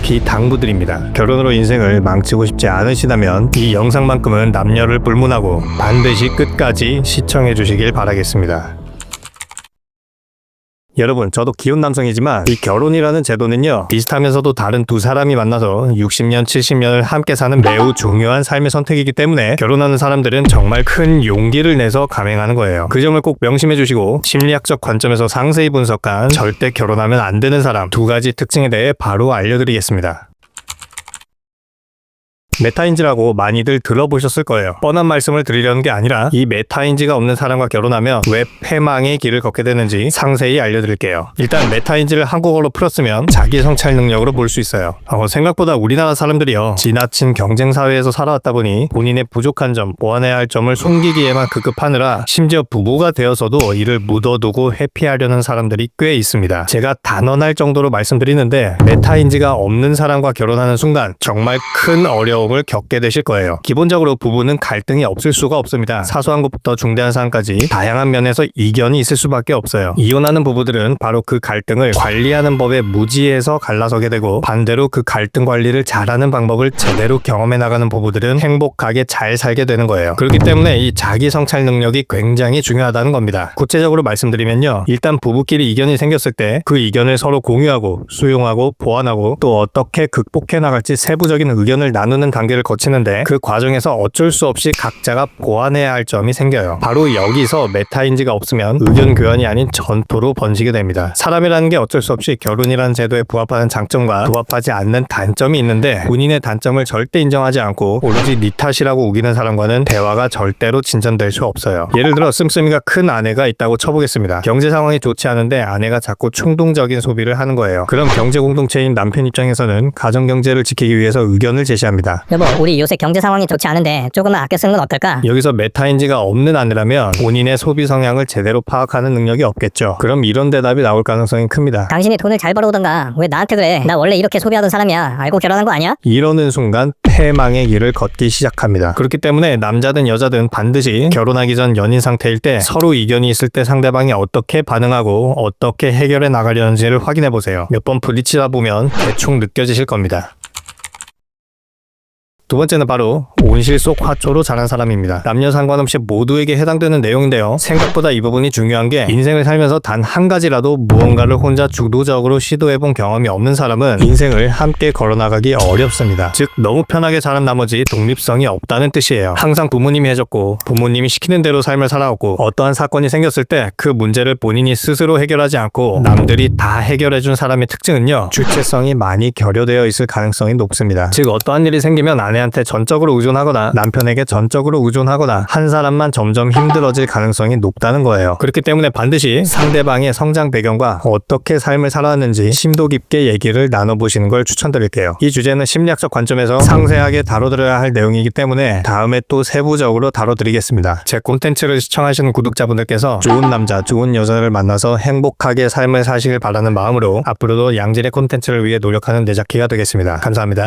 특히 당부드립니다. 결혼으로 인생을 망치고 싶지 않으시다면 이 영상만큼은 남녀를 불문하고 반드시 끝까지 시청해 주시길 바라겠습니다. 여러분, 저도 기혼 남성이지만 이 결혼이라는 제도는요, 비슷하면서도 다른 두 사람이 만나서 60년, 70년을 함께 사는 매우 중요한 삶의 선택이기 때문에 결혼하는 사람들은 정말 큰 용기를 내서 감행하는 거예요. 그 점을 꼭 명심해 주시고 심리학적 관점에서 상세히 분석한 절대 결혼하면 안 되는 사람 두 가지 특징에 대해 바로 알려드리겠습니다. 메타인지라고 많이들 들어보셨을 거예요. 뻔한 말씀을 드리려는 게 아니라 이 메타인지가 없는 사람과 결혼하면 왜 패망의 길을 걷게 되는지 상세히 알려드릴게요. 일단 메타인지를 한국어로 풀었으면 자기 성찰 능력으로 볼 수 있어요. 생각보다 우리나라 사람들이요, 지나친 경쟁 사회에서 살아왔다 보니 본인의 부족한 점, 보완해야 할 점을 숨기기에만 급급하느라 심지어 부부가 되어서도 이를 묻어두고 회피하려는 사람들이 꽤 있습니다. 제가 단언할 정도로 말씀드리는데 메타인지가 없는 사람과 결혼하는 순간 정말 큰 어려움을 겪게 되실 거예요. 기본적으로 부부는 갈등이 없을 수가 없습니다. 사소한 것부터 중대한 사안까지 다양한 면에서 이견이 있을 수밖에 없어요. 이혼하는 부부들은 바로 그 갈등을 관리하는 법에 무지해서 갈라서게 되고, 반대로 그 갈등 관리를 잘하는 방법을 제대로 경험해 나가는 부부들은 행복하게 잘 살게 되는 거예요. 그렇기 때문에 이 자기 성찰 능력이 굉장히 중요하다는 겁니다. 구체적으로 말씀드리면요, 일단 부부끼리 이견이 생겼을 때 그 이견을 서로 공유하고 수용하고 보완하고 또 어떻게 극복해 나갈지 세부적인 의견을 나누는 단계를 거치는데, 그 과정에서 어쩔 수 없이 각자가 보완해야 할 점이 생겨요. 바로 여기서 메타인지가 없으면 의견 교환이 아닌 전투로 번지게 됩니다. 사람이라는 게 어쩔 수 없이 결혼이라는 제도에 부합하는 장점과 부합하지 않는 단점이 있는데, 본인의 단점을 절대 인정하지 않고 오로지 네 탓이라고 우기는 사람과는 대화가 절대로 진전될 수 없어요. 예를 들어 씀씀이가 큰 아내가 있다고 쳐보겠습니다. 경제 상황이 좋지 않은데 아내가 자꾸 충동적인 소비를 하는 거예요. 그럼 경제 공동체인 남편 입장에서는 가정 경제를 지키기 위해서 의견을 제시합니다. 여보, 우리 요새 경제 상황이 좋지 않은데 조금만 아껴 쓰는 건 어떨까? 여기서 메타인지가 없는 아내라면 본인의 소비 성향을 제대로 파악하는 능력이 없겠죠. 그럼 이런 대답이 나올 가능성이 큽니다. 당신이 돈을 잘 벌어오던가 왜 나한테 그래? 나 원래 이렇게 소비하던 사람이야. 알고 결혼한 거 아니야? 이러는 순간 패망의 길을 걷기 시작합니다. 그렇기 때문에 남자든 여자든 반드시 결혼하기 전 연인 상태일 때 서로 이견이 있을 때 상대방이 어떻게 반응하고 어떻게 해결해 나가려는지를 확인해 보세요. 몇 번 부딪히다 보면 대충 느껴지실 겁니다. 두 번째는 바로 온실 속 화초로 자란 사람입니다. 남녀 상관없이 모두에게 해당되는 내용인데요, 생각보다 이 부분이 중요한 게, 인생을 살면서 단 한 가지라도 무언가를 혼자 주도적으로 시도해본 경험이 없는 사람은 인생을 함께 걸어나가기 어렵습니다. 즉 너무 편하게 자란 나머지 독립성이 없다는 뜻이에요. 항상 부모님이 해줬고 부모님이 시키는 대로 삶을 살아왔고, 어떠한 사건이 생겼을 때 그 문제를 본인이 스스로 해결하지 않고 남들이 다 해결해준 사람의 특징은요, 주체성이 많이 결여되어 있을 가능성이 높습니다. 즉 어떠한 일이 생기면 아내한테 전적으로 의존하거나 남편에게 전적으로 의존하거나 한 사람만 점점 힘들어질 가능성이 높다는 거예요. 그렇기 때문에 반드시 상대방의 성장 배경과 어떻게 삶을 살아왔는지 심도 깊게 얘기를 나눠보시는 걸 추천드릴게요. 이 주제는 심리학적 관점에서 상세하게 다뤄드려야 할 내용이기 때문에 다음에 또 세부적으로 다뤄드리겠습니다. 제 콘텐츠를 시청하시는 구독자분들께서 좋은 남자, 좋은 여자를 만나서 행복하게 삶을 사시길 바라는 마음으로 앞으로도 양질의 콘텐츠를 위해 노력하는 내자키가 되겠습니다. 감사합니다.